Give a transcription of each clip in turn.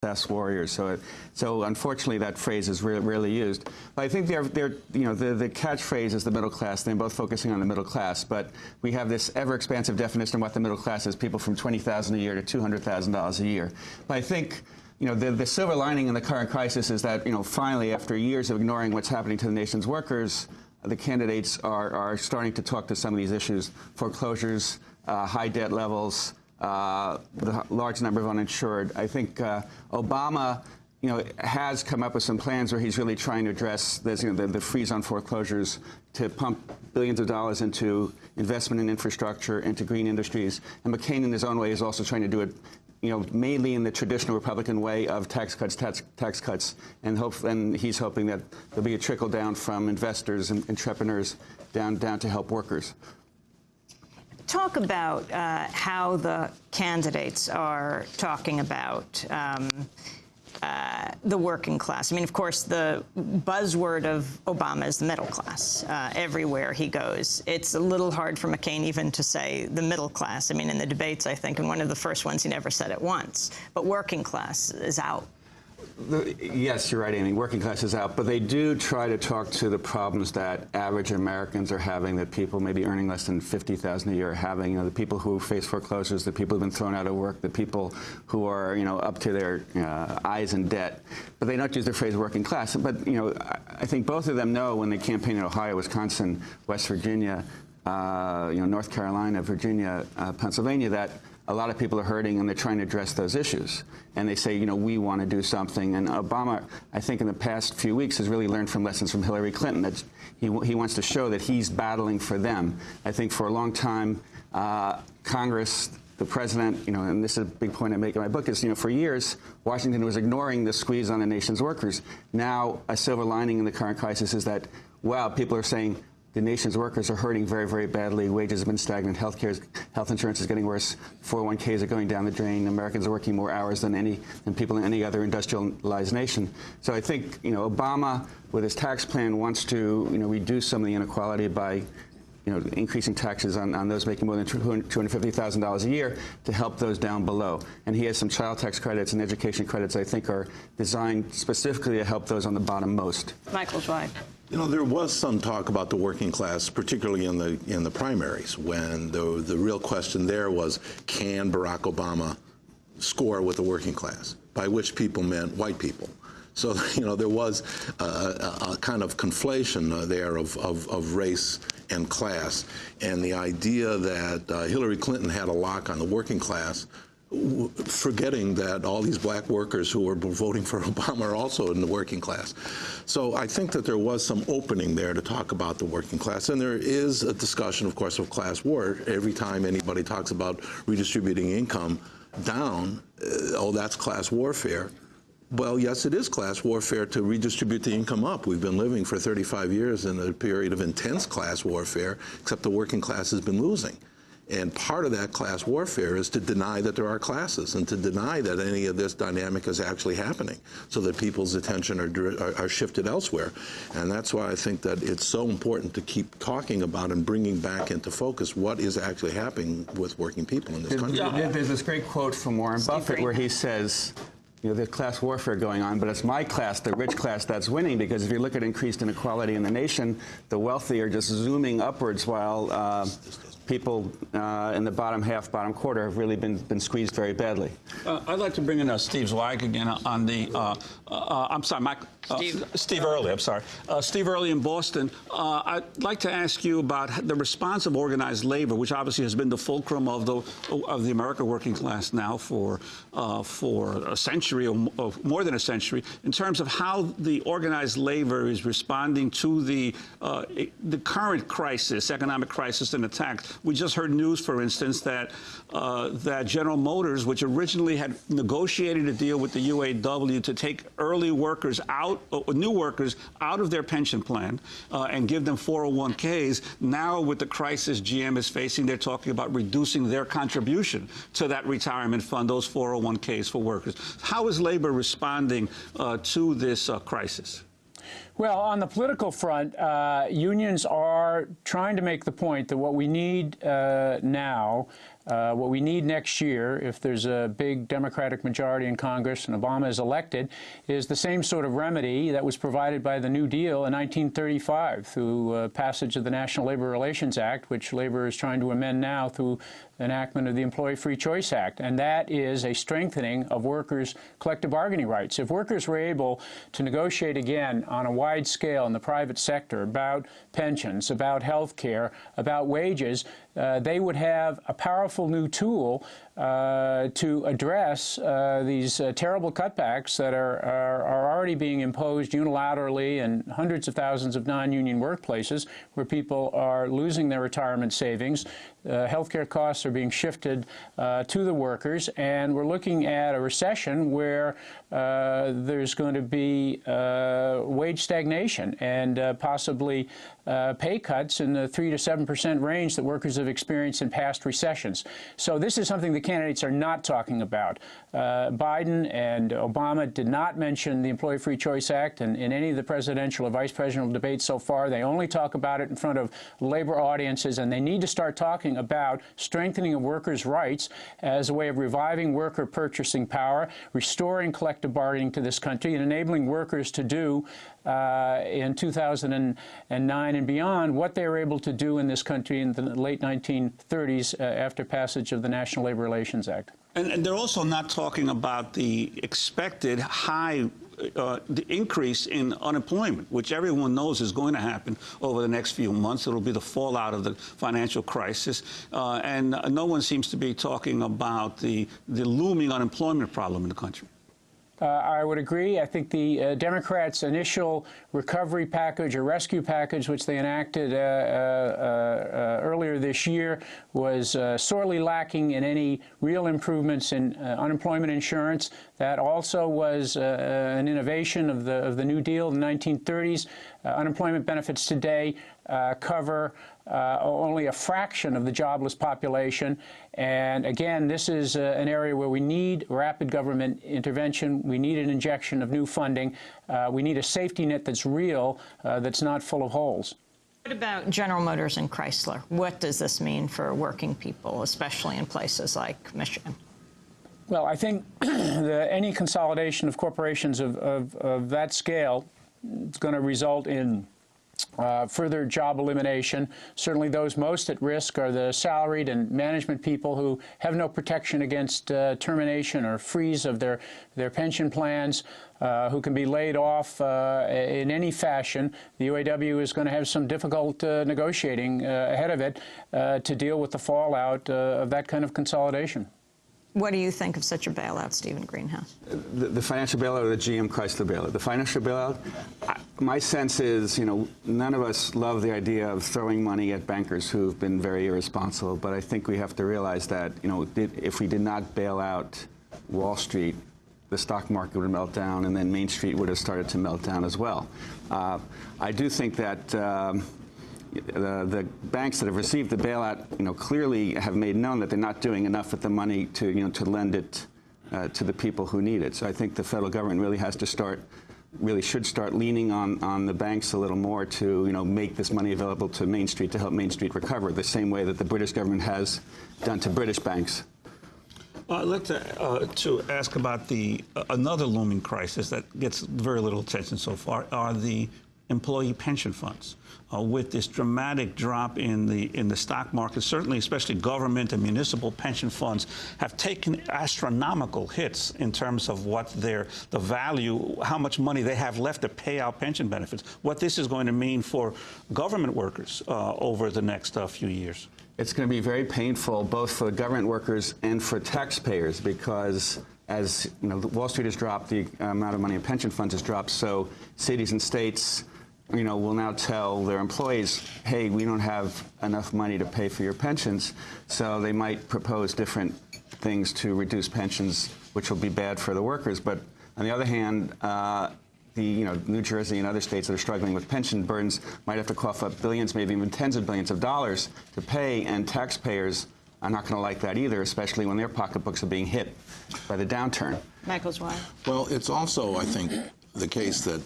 class warriors. So unfortunately, that phrase is rarely used. But I think the catchphrase is the middle class. They're both focusing on the middle class. But we have this ever-expansive definition of what the middle class is: people from $20,000 a year to $200,000 a year. But I think, the silver lining in the current crisis is that, finally, after years of ignoring what's happening to the nation's workers, the candidates are starting to talk to some of these issues: foreclosures, high debt levels, the large number of uninsured. I think Obama, has come up with some plans where he's really trying to address this, the freeze on foreclosures, to pump billions of dollars into investment in infrastructure, into green industries. And McCain, in his own way, is also trying to do it, mainly in the traditional Republican way of tax cuts, and he's hoping that there'll be a trickle down from investors and entrepreneurs down to help workers. Talk about how the candidates are talking about the working class. I mean, of course, the buzzword of Obama is the middle class. Everywhere he goes, it's a little hard for McCain even to say the middle class. I mean, in the debates, I think, in one of the first ones, he never said it once. But working class is out. Yes, you're right, Amy. Working class is out, but they do try to talk to the problems that average Americans are having, that people maybe earning less than $50,000 a year are having. The people who face foreclosures, the people who've been thrown out of work, the people who are, up to their eyes in debt. But they don't use the phrase working class. But I think both of them know when they campaign in Ohio, Wisconsin, West Virginia, North Carolina, Virginia, Pennsylvania, that a lot of people are hurting, and they're trying to address those issues. And they say, we want to do something. And Obama, I think in the past few weeks, has really learned from lessons from Hillary Clinton, that he wants to show that he's battling for them. I think for a long time, Congress, the president, and this is a big point I make in my book, is, for years, Washington was ignoring the squeeze on the nation's workers. Now, a silver lining in the current crisis is that, wow, people are saying, the nation's workers are hurting very, very badly. Wages have been stagnant. Health insurance is getting worse. 401ks are going down the drain. Americans are working more hours than people in any other industrialized nation. So I think, Obama, with his tax plan, wants to, reduce some of the inequality by, increasing taxes on those making more than $250,000 a year to help those down below. And he has some child tax credits and education credits I think are designed specifically to help those on the bottom most. Michael Zweig. There was some talk about the working class, particularly in the primaries, when the real question there was, can Barack Obama score with the working class? By which people meant white people. So, there was a kind of conflation there of race and class, and the idea that Hillary Clinton had a lock on the working class, forgetting that all these black workers who were voting for Obama are also in the working class. So I think that there was some opening there to talk about the working class. And there is a discussion, of course, of class war. Every time anybody talks about redistributing income down, oh, that's class warfare. Well, yes, it is class warfare to redistribute the income up. We've been living for 35 years in a period of intense class warfare, except the working class has been losing. And part of that class warfare is to deny that there are classes and to deny that any of this dynamic is actually happening, so that people's attention are shifted elsewhere. And that's why I think that it's so important to keep talking about and bringing back into focus what is actually happening with working people in this country. There's this great quote from Warren Buffett where he says, there's class warfare going on, but it's my class, the rich class, that's winning, because if you look at increased inequality in the nation, the wealthy are just zooming upwards while people in the bottom half, bottom quarter have really been squeezed very badly. I'd like to bring in Steve Zweig again on the, I'm sorry, Steve Early, I'm sorry. Steve Early in Boston. I'd like to ask you about the response of organized labor, which obviously has been the fulcrum of the American working class now for a century or more than a century, in terms of how the organized labor is responding to the current crisis, economic crisis and attack. We just heard news, for instance, that General Motors, which originally had negotiated a deal with the UAW to take early workers out, new workers out of their pension plan and give them 401ks. Now, with the crisis GM is facing, they're talking about reducing their contribution to that retirement fund, those 401ks for workers. How is labor responding to this crisis? Well, on the political front, unions are trying to make the point that what we need now What we need next year, if there's a big Democratic majority in Congress and Obama is elected, is the same sort of remedy that was provided by the New Deal in 1935 through passage of the National Labor Relations Act, which Labor is trying to amend now through enactment of the Employee Free Choice Act, and that is a strengthening of workers' collective bargaining rights. If workers were able to negotiate again on a wide scale in the private sector about pensions, about health care, about wages, they would have a powerful new tool to address these terrible cutbacks that are already being imposed unilaterally in hundreds of thousands of non-union workplaces where people are losing their retirement savings. Healthcare costs are being shifted to the workers, and we're looking at a recession where there's going to be wage stagnation and possibly pay cuts in the 3 to 7% range that workers have experienced in past recessions. So this is something the candidates are not talking about. Biden and Obama did not mention the Employee Free Choice Act in any of the presidential or vice presidential debates so far. They only talk about it in front of labor audiences, and they need to start talking about strengthening of workers' rights as a way of reviving worker purchasing power, restoring collective bargaining to this country, and enabling workers to do in 2009 and beyond what they were able to do in this country in the late 1930s after passage of the National Labor Relations Act. And they're also not talking about the expected high the increase in unemployment, which everyone knows is going to happen over the next few months. It'll be the fallout of the financial crisis. And no one seems to be talking about the looming unemployment problem in the country. I would agree. I think the Democrats' initial recovery package or rescue package, which they enacted earlier this year, was sorely lacking in any real improvements in unemployment insurance. That also was an innovation of the New Deal in the 1930s. Unemployment benefits today cover only a fraction of the jobless population. And again, this is an area where we need rapid government intervention. We need an injection of new funding. We need a safety net that's real, that's not full of holes. What about General Motors and Chrysler? What does this mean for working people, especially in places like Michigan? Well, I think any consolidation of corporations of that scale is going to result in further job elimination. Certainly those most at risk are the salaried and management people who have no protection against termination or freeze of their pension plans, who can be laid off in any fashion. The UAW is going to have some difficult negotiating ahead of it to deal with the fallout of that kind of consolidation. What do you think of such a bailout, Stephen Greenhouse? The financial bailout or the GM Chrysler bailout? The financial bailout, my sense is, none of us love the idea of throwing money at bankers who've been very irresponsible, but I think we have to realize that, if we did not bail out Wall Street, the stock market would melt down, and then Main Street would have started to melt down as well. I do think that the banks that have received the bailout, clearly have made known that they're not doing enough with the money to, to lend it to the people who need it. So I think the federal government really has to should start leaning on the banks a little more to, make this money available to Main Street to help Main Street recover, the same way that the British government has done to British banks. I'd like to ask about another looming crisis that gets very little attention so far, are the employee pension funds. With this dramatic drop in the stock market, certainly especially government and municipal pension funds have taken astronomical hits in terms of what the value, how much money they have left to pay out pension benefits, what this is going to mean for government workers over the next few years. It's going to be very painful both for the government workers and for taxpayers, because as Wall Street has dropped, the amount of money in pension funds has dropped, so cities and states will now tell their employees, hey, we don't have enough money to pay for your pensions, so they might propose different things to reduce pensions, which will be bad for the workers. But on the other hand, New Jersey and other states that are struggling with pension burdens might have to cough up billions, maybe even tens of billions of dollars to pay, and taxpayers are not going to like that either, especially when their pocketbooks are being hit by the downturn. Michael Zwei. Well, it's also, I think, the case that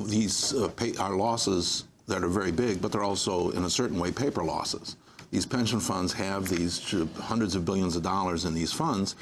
these are losses that are very big, but they're also, in a certain way, paper losses. these pension funds have these hundreds of billions of dollars in these funds,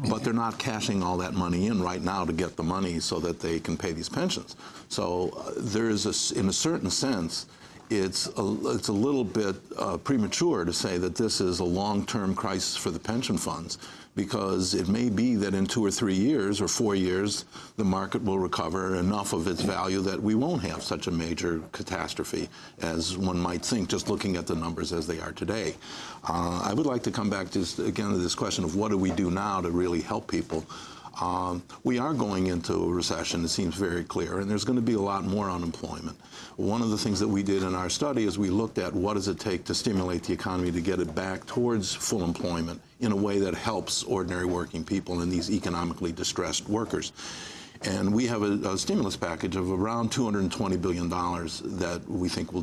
but they're not cashing all that money in right now to get the money so that they can pay these pensions. So there is, in a certain sense, it's a little bit premature to say that this is a long-term crisis for the pension funds, because it may be that in 2 or 3 years or 4 years, the market will recover enough of its value that we won't have such a major catastrophe as one might think, just looking at the numbers as they are today. I would like to come back just again to this question of what do we do now to really help people. We are going into a recession, it seems very clear, and there's going to be a lot more unemployment. One of the things that we did in our study is we looked at what does it take to stimulate the economy to get it back towards full employment in a way that helps ordinary working people and these economically distressed workers. And we have a stimulus package of around $220 billion that we think will